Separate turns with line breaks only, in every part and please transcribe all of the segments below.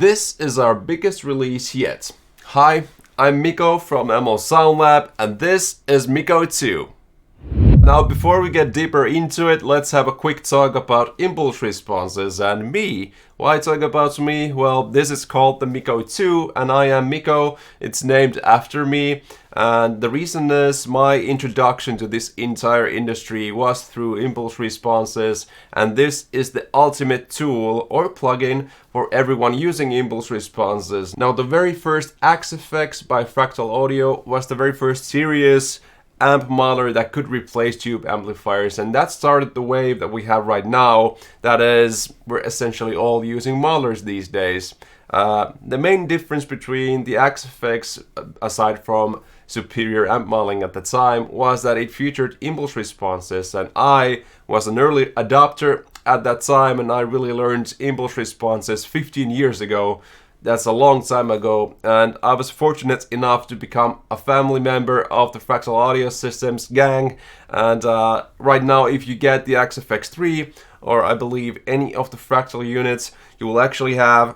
This is our biggest release yet. Hi, I'm Mikko from MO Sound Lab, and this is MIKKO2. Now, before we get deeper into it, let's have a quick talk about impulse responses and me. Why talk about me? Well, this is called the MIKKO2 and I am Mikko. It's named after me, and the reason is my introduction to this entire industry was through impulse responses, and this is the ultimate tool or plugin for everyone using impulse responses. Now, the very first Axe Effects by Fractal Audio was the very first serious amp modeler that could replace tube amplifiers, and that started the wave that we have right now. That is, we're essentially all using modelers these days. The main difference between the Axe Effects, aside from superior amp modeling at the time, was that it featured impulse responses, and I was an early adopter at that time, and I really learned impulse responses 15 years ago. That's a long time ago, and I was fortunate enough to become a family member of the Fractal Audio Systems gang. And right now, if you get the Axe Effects 3, or I believe any of the Fractal units, you will actually have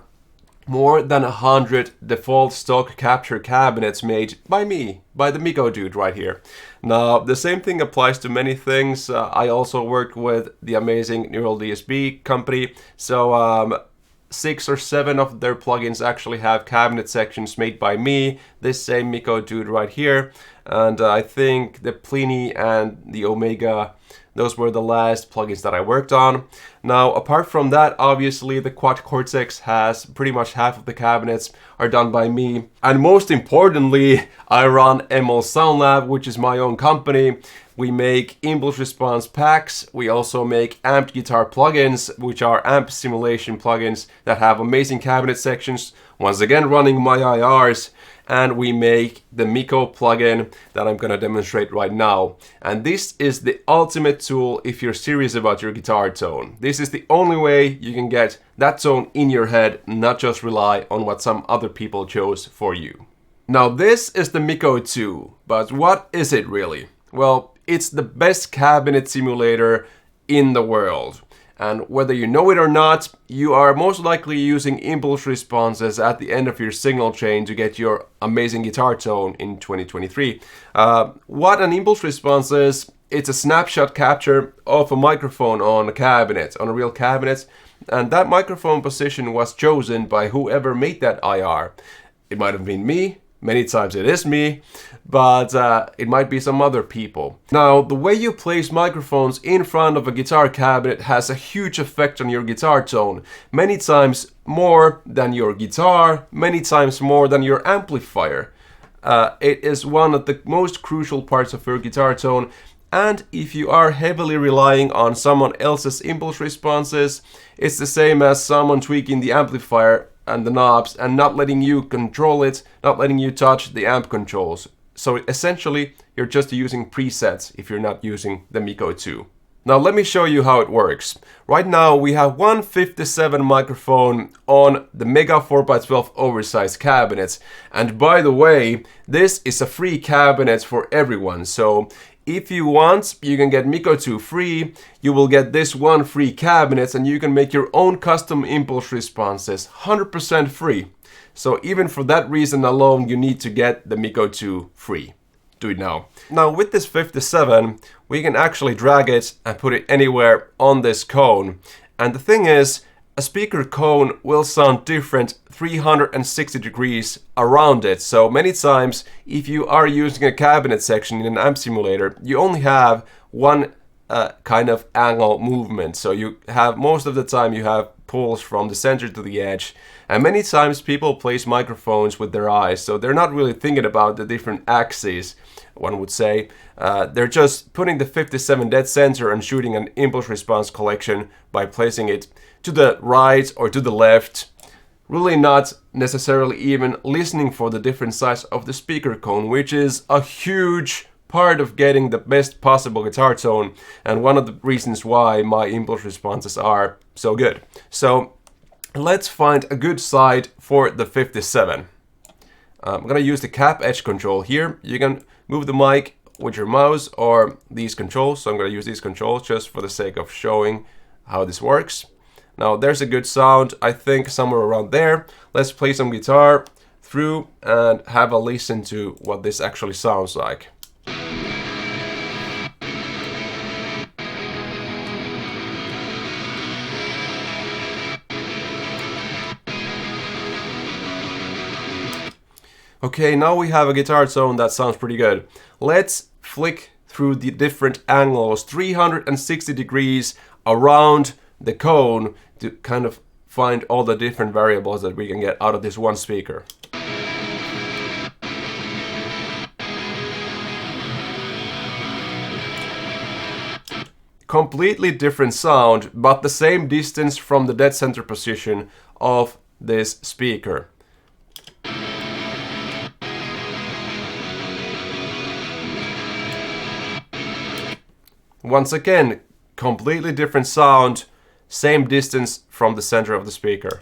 more than 100 default stock capture cabinets made by me, by the Mikko dude right here. Now, the same thing applies to many things. I also worked with the amazing Neural DSP company, so 6 or 7 of their plugins actually have cabinet sections made by me, this same Mikko dude right here. And I think the Pliny and the Omega, those were the last plugins that I worked on. Now, apart from that, obviously the Quad Cortex has pretty much half of the cabinets are done by me. And most importantly, I run MO Sound Lab, which is my own company. We make impulse response packs. We also make amped guitar plugins, which are amp simulation plugins that have amazing cabinet sections, once again running my IRs. And we make the Mikko plugin that I'm gonna demonstrate right now. And this is the ultimate tool if you're serious about your guitar tone. This is the only way you can get that tone in your head, not just rely on what some other people chose for you. Now, this is the MIKKO2, but what is it really? Well, it's the best cabinet simulator in the world. And whether you know it or not, you are most likely using impulse responses at the end of your signal chain to get your amazing guitar tone in 2023. What an impulse response is, it's a snapshot capture of a microphone on a cabinet, on a real cabinet. And that microphone position was chosen by whoever made that IR. It might have been me. Many times it is me, but it might be some other people. Now, the way you place microphones in front of a guitar cabinet has a huge effect on your guitar tone. Many times more than your guitar, many times more than your amplifier. It is one of the most crucial parts of your guitar tone. And if you are heavily relying on someone else's impulse responses, it's the same as someone tweaking the amplifier and the knobs and not letting you control it, not letting you touch the amp controls. So essentially, you're just using presets if you're not using the MIKKO2. Now let me show you how it works. Right now we have one 57 microphone on the Mega 4x12 oversized cabinets. And by the way, this is a free cabinet for everyone. So if you want, you can get MIKKO2 free, you will get this one free cabinet, and you can make your own custom impulse responses 100% free. So even for that reason alone, you need to get the MIKKO2 free. Do it now. Now with this 57, we can actually drag it and put it anywhere on this cone. And the thing is, a speaker cone will sound different 360 degrees around it. So many times, if you are using a cabinet section in an amp simulator, you only have one kind of angle movement. So you have, most of the time, you have pulls from the center to the edge. And many times people place microphones with their eyes, so they're not really thinking about the different axes, one would say. They're just putting the 57 dead center and shooting an impulse response collection by placing it to the right or to the left. Really not necessarily even listening for the different size of the speaker cone, which is a huge part of getting the best possible guitar tone, and one of the reasons why my impulse responses are so good. So let's find a good side for the 57. I'm gonna use the cap edge control here. You can move the mic with your mouse or these controls. So I'm gonna use these controls just for the sake of showing how this works. Now there's a good sound, I think somewhere around there. Let's play some guitar through and have a listen to what this actually sounds like. Okay, now we have a guitar tone that sounds pretty good. Let's flick through the different angles, 360 degrees around the cone to kind of find all the different variables that we can get out of this one speaker. Completely different sound, but the same distance from the dead center position of this speaker. Once again, completely different sound, same distance from the center of the speaker.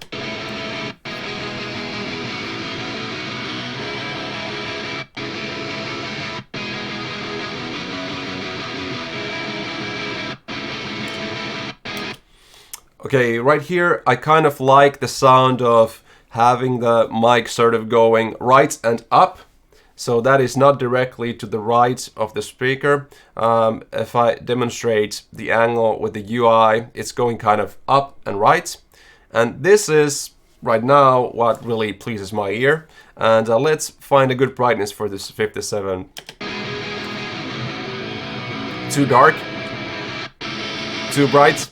Okay, right here I kind of like the sound of having the mic sort of going right and up. So that is not directly to the right of the speaker. If I demonstrate the angle with the UI, it's going kind of up and right. And this is right now what really pleases my ear. And let's find a good brightness for this 57. Too dark? Too bright?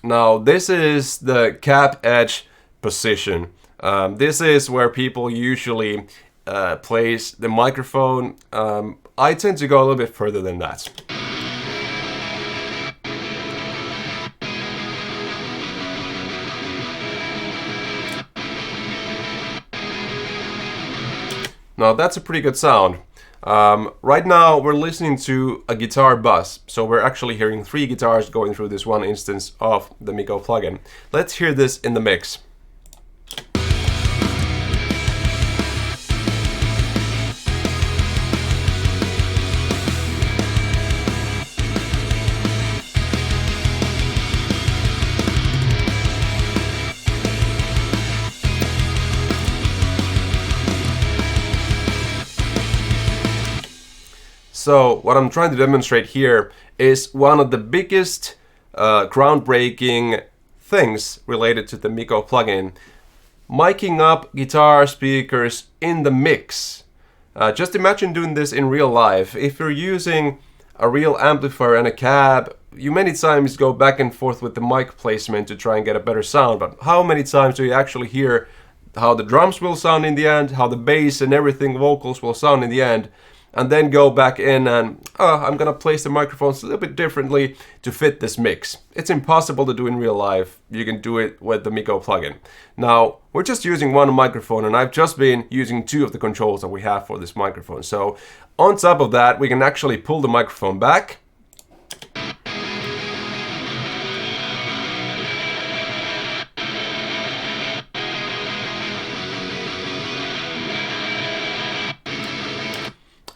Now this is the cap edge position. This is where people usually place the microphone. I tend to go a little bit further than that. Now that's a pretty good sound. Right now we're listening to a guitar bus, so we're actually hearing 3 guitars going through this one instance of the MIKKO plugin. Let's hear this in the mix. So what I'm trying to demonstrate here is one of the biggest groundbreaking things related to the MIKKO plugin. Miking up guitar speakers in the mix. Just imagine doing this in real life. If you're using a real amplifier and a cab, you many times go back and forth with the mic placement to try and get a better sound, but how many times do you actually hear how the drums will sound in the end, how the bass and everything, vocals will sound in the end, and then go back in and I'm gonna place the microphones a little bit differently to fit this mix. It's impossible to do in real life. You can do it with the MIKKO plugin. Now, we're just using one microphone, and I've just been using 2 of the controls that we have for this microphone. So on top of that, we can actually pull the microphone back.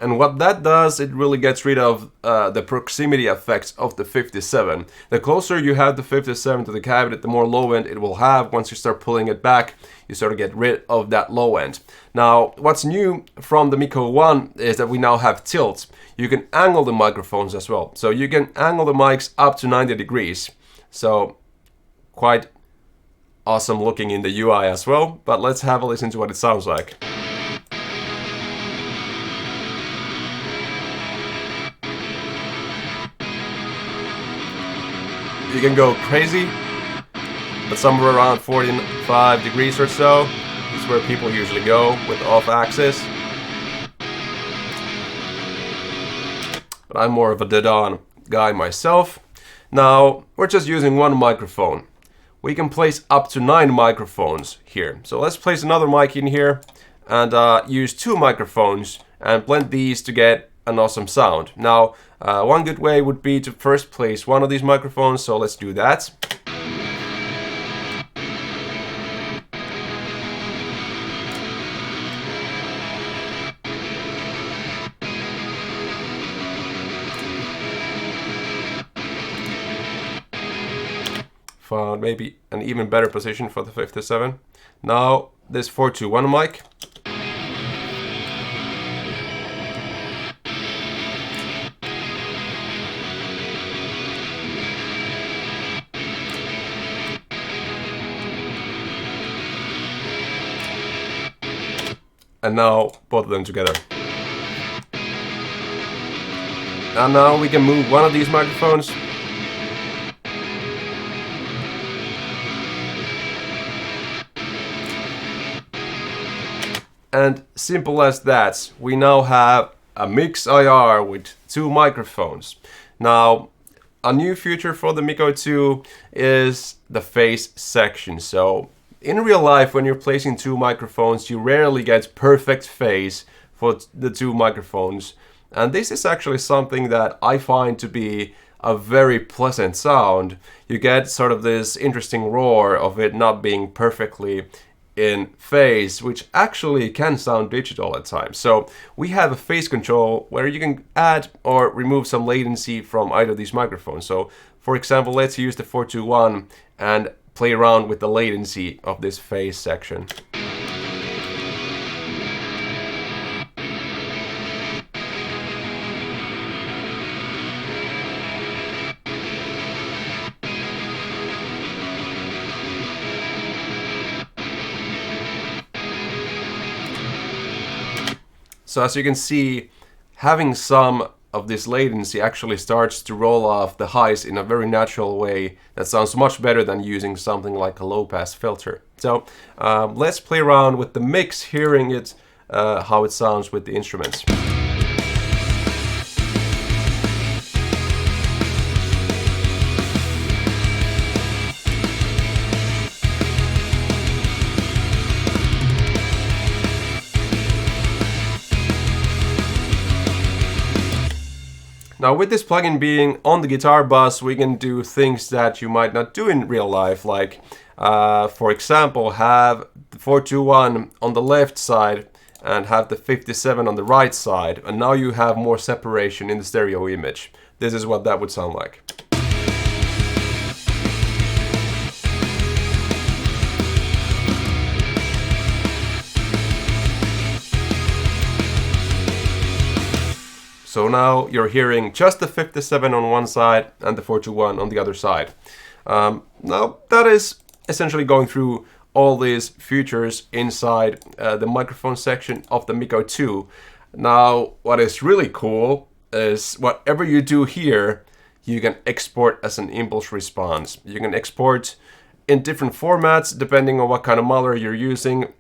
And what that does, it really gets rid of the proximity effects of the 57. The closer you have the 57 to the cabinet, the more low end it will have. Once you start pulling it back, you sort of get rid of that low end. Now, what's new from the MIKKO2 is that we now have tilt. You can angle the microphones as well. So you can angle the mics up to 90 degrees. So quite awesome looking in the UI as well. But let's have a listen to what it sounds like. You can go crazy, but somewhere around 45 degrees or so is where people usually go with off axis. But I'm more of a dead-on guy myself. Now, we're just using one microphone. We can place up to 9 microphones here. So let's place another mic in here and use 2 microphones and blend these to get an awesome sound. Now, one good way would be to first place one of these microphones, so let's do that. found maybe an even better position for the 57. Now this 421 mic. And now both of them together. And now we can move one of these microphones. And simple as that, we now have a MIKKO with 2 microphones. Now, a new feature for the MIKKO2 is the phase section. So in real life, when you're placing 2 microphones, you rarely get perfect phase for the 2 microphones. And this is actually something that I find to be a very pleasant sound. You get sort of this interesting roar of it not being perfectly in phase, which actually can sound digital at times. So we have a phase control where you can add or remove some latency from either of these microphones. So for example, let's use the 421 and play around with the latency of this phase section. So as you can see, having some of this latency actually starts to roll off the highs in a very natural way that sounds much better than using something like a low-pass filter. So let's play around with the mix, hearing it, how it sounds with the instruments. Now with this plugin being on the guitar bus, we can do things that you might not do in real life, like for example have the 421 on the left side and have the 57 on the right side, and now you have more separation in the stereo image. This is what that would sound like. So now you're hearing just the 57 on one side and the 421 on the other side. Now that is essentially going through all these features inside the microphone section of the MIKKO2. Now what is really cool is whatever you do here, you can export as an impulse response. You can export in different formats depending on what kind of muller you're using.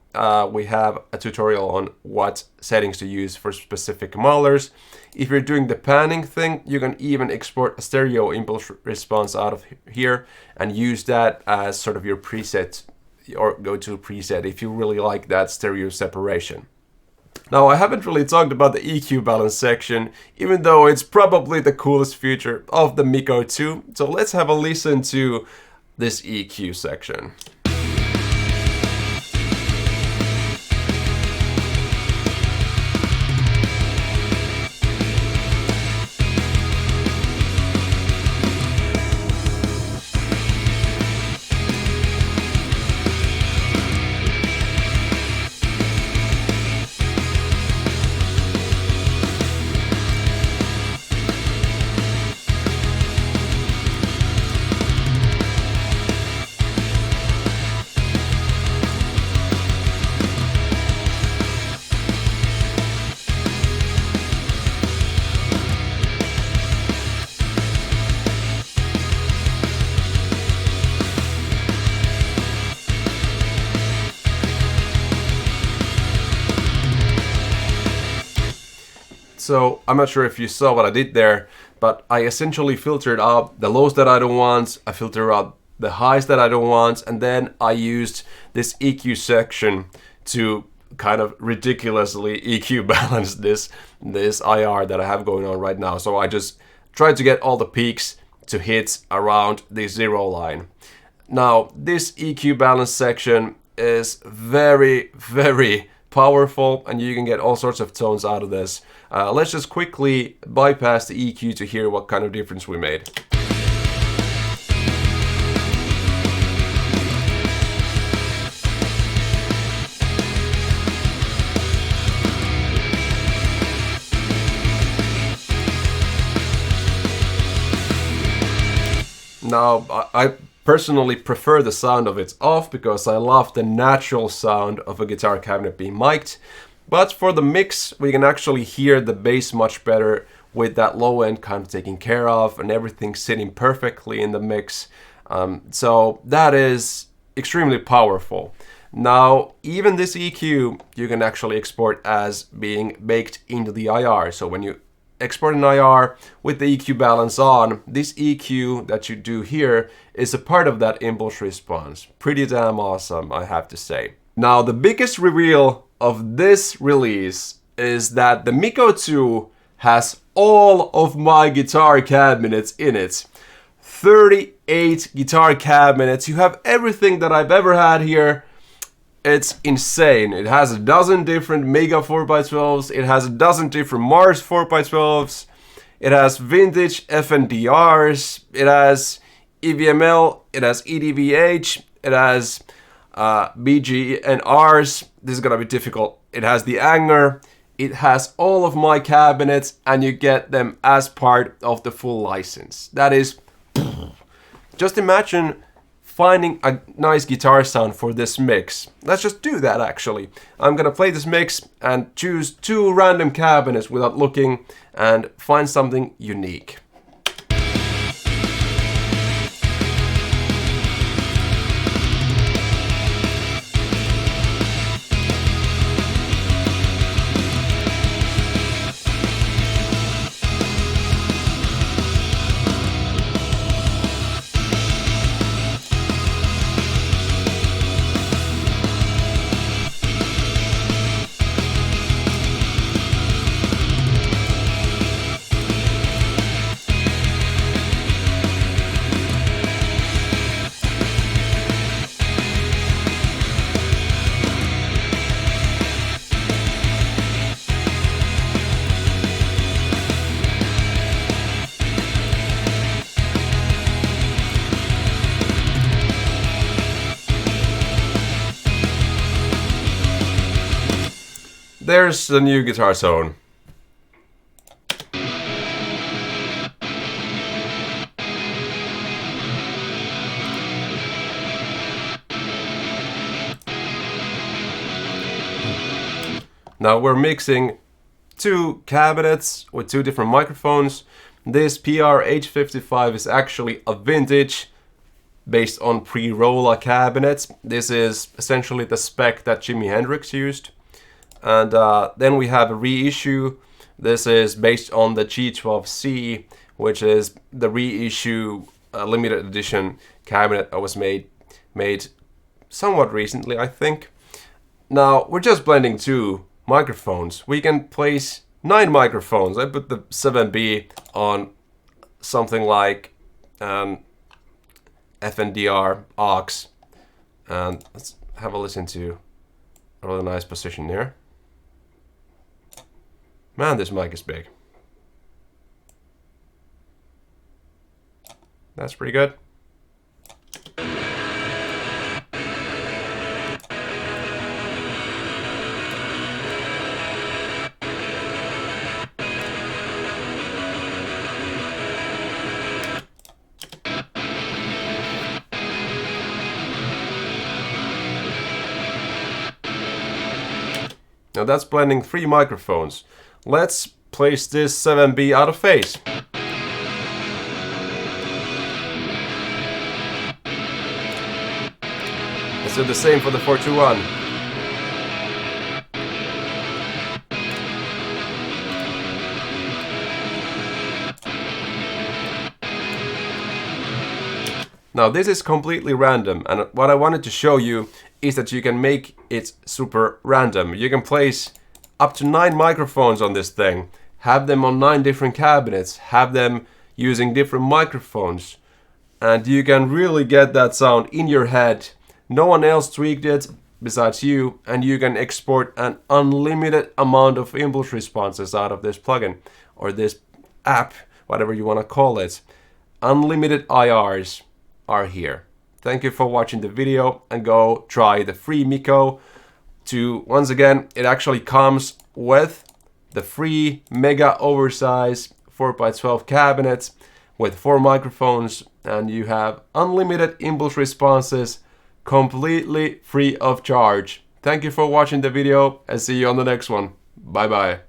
We have a tutorial on what settings to use for specific mullers. If you're doing the panning thing, you can even export a stereo impulse response out of here and use that as sort of your preset or go-to preset if you really like that stereo separation. Now I haven't really talked about the EQ balance section, even though it's probably the coolest feature of the MIKKO2. So let's have a listen to this EQ section. So I'm not sure if you saw what I did there, but I essentially filtered out the lows that I don't want, I filtered out the highs that I don't want, and then I used this EQ section to kind of ridiculously EQ balance this IR that I have going on right now. So I just tried to get all the peaks to hit around the 0 line. Now this EQ balance section is very, very powerful, and you can get all sorts of tones out of this. Let's just quickly bypass the EQ to hear what kind of difference we made. Now, I personally prefer the sound of it off because I love the natural sound of a guitar cabinet being mic'd. But for the mix, we can actually hear the bass much better with that low end kind of taken care of and everything sitting perfectly in the mix. So that is extremely powerful. Now, even this EQ, you can actually export as being baked into the IR. So when you export an IR with the EQ balance on, this EQ that you do here is a part of that impulse response. Pretty damn awesome, I have to say. Now, the biggest reveal of this release is that the MIKKO2 has all of my guitar cabinets in it. 38 guitar cabinets. You have everything that I've ever had here. It's insane. It has a dozen different Mega 4x12s. It has a dozen different Mars 4x12s. It has vintage FNDRs. It has EVML. It has EDVH. It has BG and Rs. This is gonna be difficult. It has the Anger. It has all of my cabinets, and you get them as part of the full license. That is, just imagine finding a nice guitar sound for this mix. Let's just do that actually. I'm gonna play this mix and choose 2 random cabinets without looking and find something unique. There's the new guitar tone. Now we're mixing 2 cabinets with 2 different microphones. This PR-H55 is actually a vintage based on pre-Rolla cabinets. This is essentially the spec that Jimi Hendrix used. And then we have a reissue. This is based on the G12C, which is the reissue limited edition cabinet that was made somewhat recently, I think. Now, we're just blending 2 microphones. We can place 9 microphones. I put the 7B on something like FNDR aux. And let's have a listen to a really nice position here. Man, this mic is big. That's pretty good. Now that's blending 3 microphones. Let's place this 7B out of phase. Let's do the same for the 421. Now this is completely random, and what I wanted to show you is that you can make it super random. You can place up to 9 microphones on this thing, have them on 9 different cabinets, have them using different microphones, and you can really get that sound in your head. No one else tweaked it besides you, and you can export an unlimited amount of impulse responses out of this plugin or this app, whatever you want to call it. Unlimited IRs are here. Thank you for watching the video, and go try the free MIKKO2. Once again, it actually comes with the free mega oversized 4x12 cabinets with 4 microphones, and you have unlimited impulse responses completely free of charge. Thank you for watching the video and see you on the next one. Bye bye.